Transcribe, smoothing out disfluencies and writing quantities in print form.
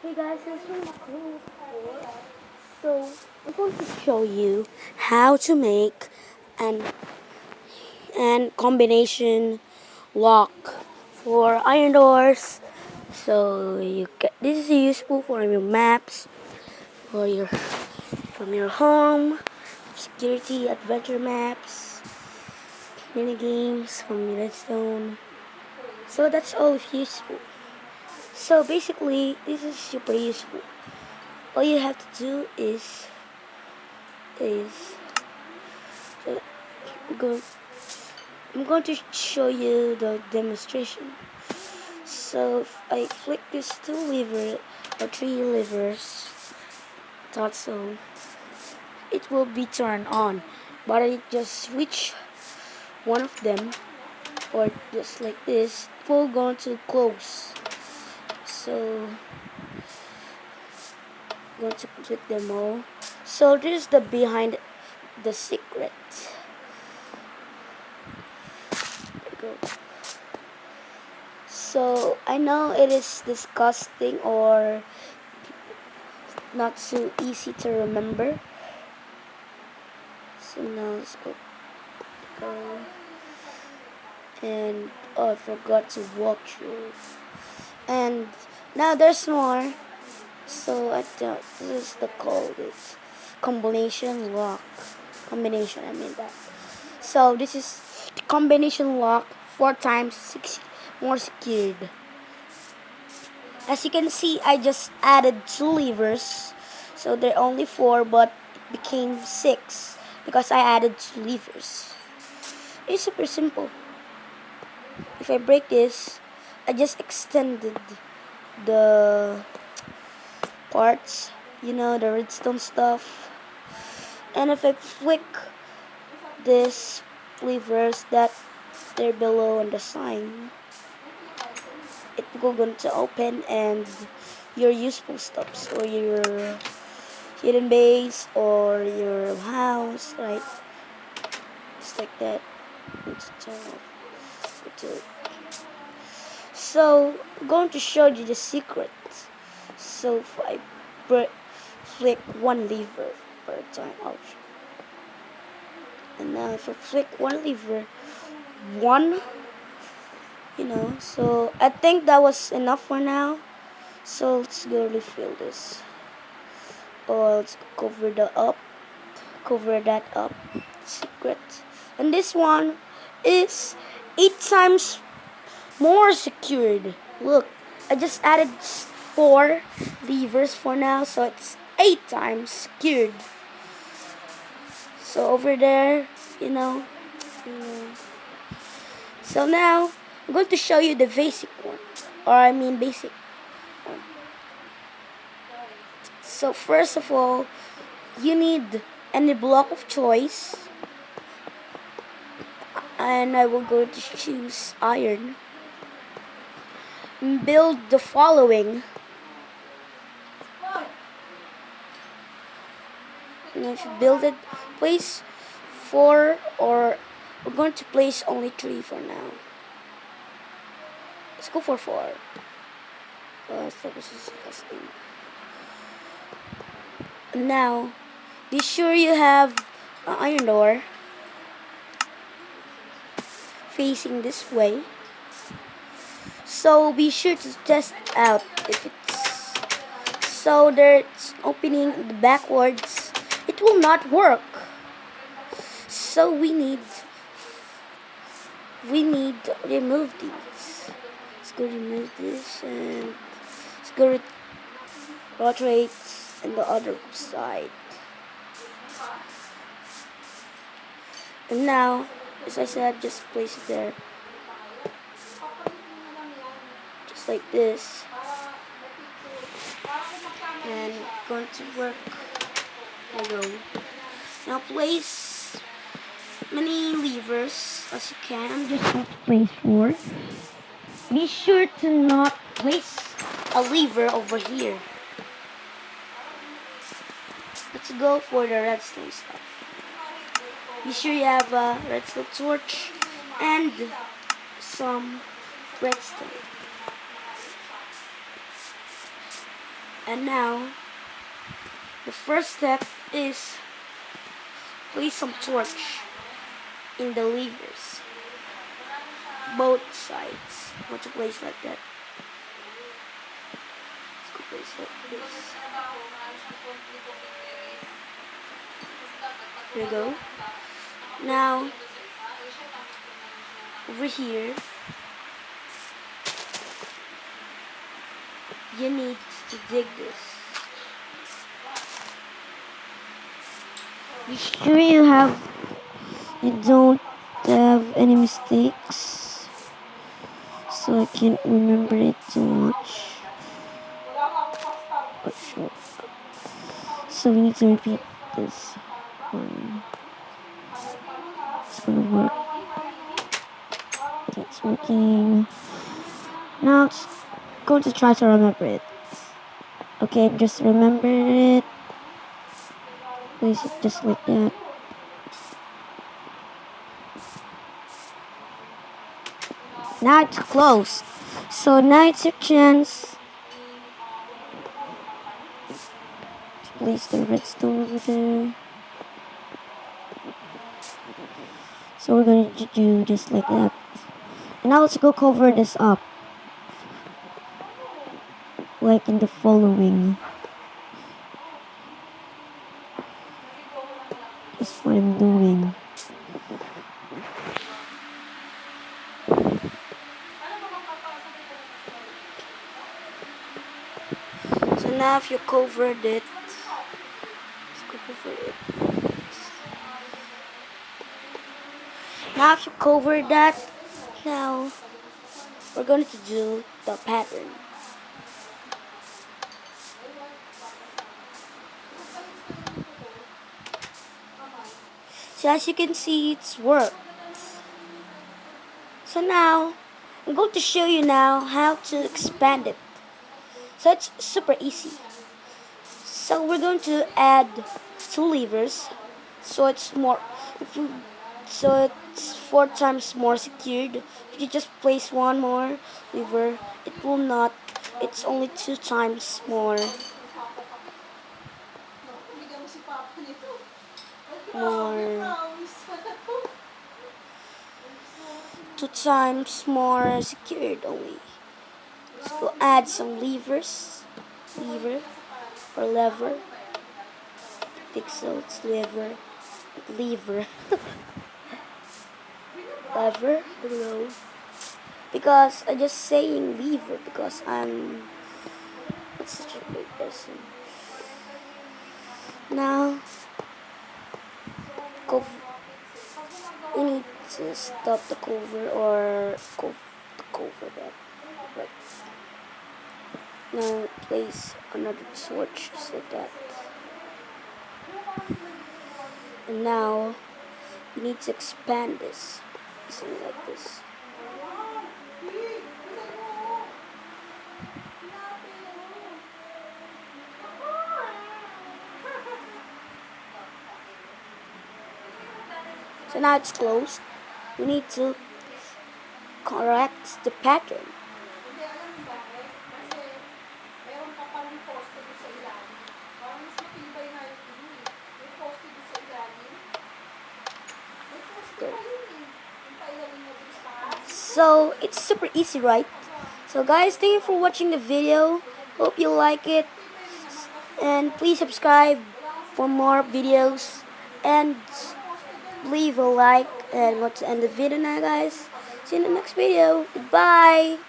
Hey guys, this is Cool. So I'm going to show you how to make an combination lock for iron doors. So this is useful for your maps, for your from your home, security adventure maps, mini games from Redstone. So that's all useful. So basically, this is super useful. All you have to do is uh, go. I'm going to show you the demonstration. So if I flick these two levers or three levers, thought so, it will be turned on. But I just switch one of them, or just like this, it will go to close. So I'm going to click them all. So this is the behind the secret. There we go. So I know it is disgusting or not so easy to remember. So now let's go. And oh, I forgot to walk through. And now there's more. So I thought this is the code. It's combination lock. Combination, I mean that. So this is combination lock 4 times 6 more secured. As you can see, I just added 2 levers. So they're only 4, but it became 6 because I added 2 levers. It's super simple. If I break this, I just extended the parts, the redstone stuff. And if I flick this levers that they're below on the sign, it will going to open and your useful stuffs or your hidden base or your house, right? Just like that. Let's turn off. So I'm going to show you the secret. So if I flick one lever per time, and now if I flick one lever, one, so I think that was enough for now. So let's go refill this. Or let's cover that up. Secret. And this one is 8 times more secured. Look, I just added 4 levers for now, so it's 8 times secured. So over there, you know. So now I'm going to show you the basic one, or I mean basic one. So first of all, you need any block of choice, and I will go to choose iron. And build the following. And if you build it, place 4, or we're going to place only 3 for now. Let's go for 4. So this is disgusting. Now, be sure you have an iron door facing this way. So be sure to test out if it's so there's opening backwards. It will not work. So we need to remove these. Let's go remove this and let's go rotate on the other side. And now, as I said, just place it there. Just like this. And going to work. There we go. Now place many levers as you can. I'm just going to place 4. Be sure to not place a lever over here. Let's go for the redstone stuff. Be sure you have a redstone torch and some redstone. And now, the first step is place some torch in the levers, both sides. Want to place like that. Let's go place like this. There we go. Now, over here, you need to dig this. Be sure you don't have any mistakes, so I can't remember it too much. So we need to repeat this. It's gonna work. It's working. Now it's going to try to remember it. Okay, just remember it. Place it just like that. Now it's closed. So now it's your chance to place the redstone over there. So we're going to do just like that. And now let's go cover this up. Like in the following. That's what I'm doing. So now if you covered it, let's go cover it. Now if you covered that, now we're going to do the pattern. So as you can see, it's worked. So now, I'm going to show you now how to expand it. So it's super easy. So we're going to add 2 levers, so it's more. So it's 4 times more secured. If you just place one more lever, it will not. It's only 2 times more. More. 2 times more secured only. So we'll add some levers. Lever. Pixels, lever. Lever, hello. Because I'm just saying lever because I'm not such a great person. Now, we need to stop the cover or cover that. Right. Now place another torch just like that. And now you need to expand this. Something like this. So now it's closed. We need to correct the pattern. So it's super easy, right? So guys, thank you for watching the video. Hope you like it. And please subscribe for more videos. And leave a like. And let's end the video now, guys. See you in the next video. Goodbye.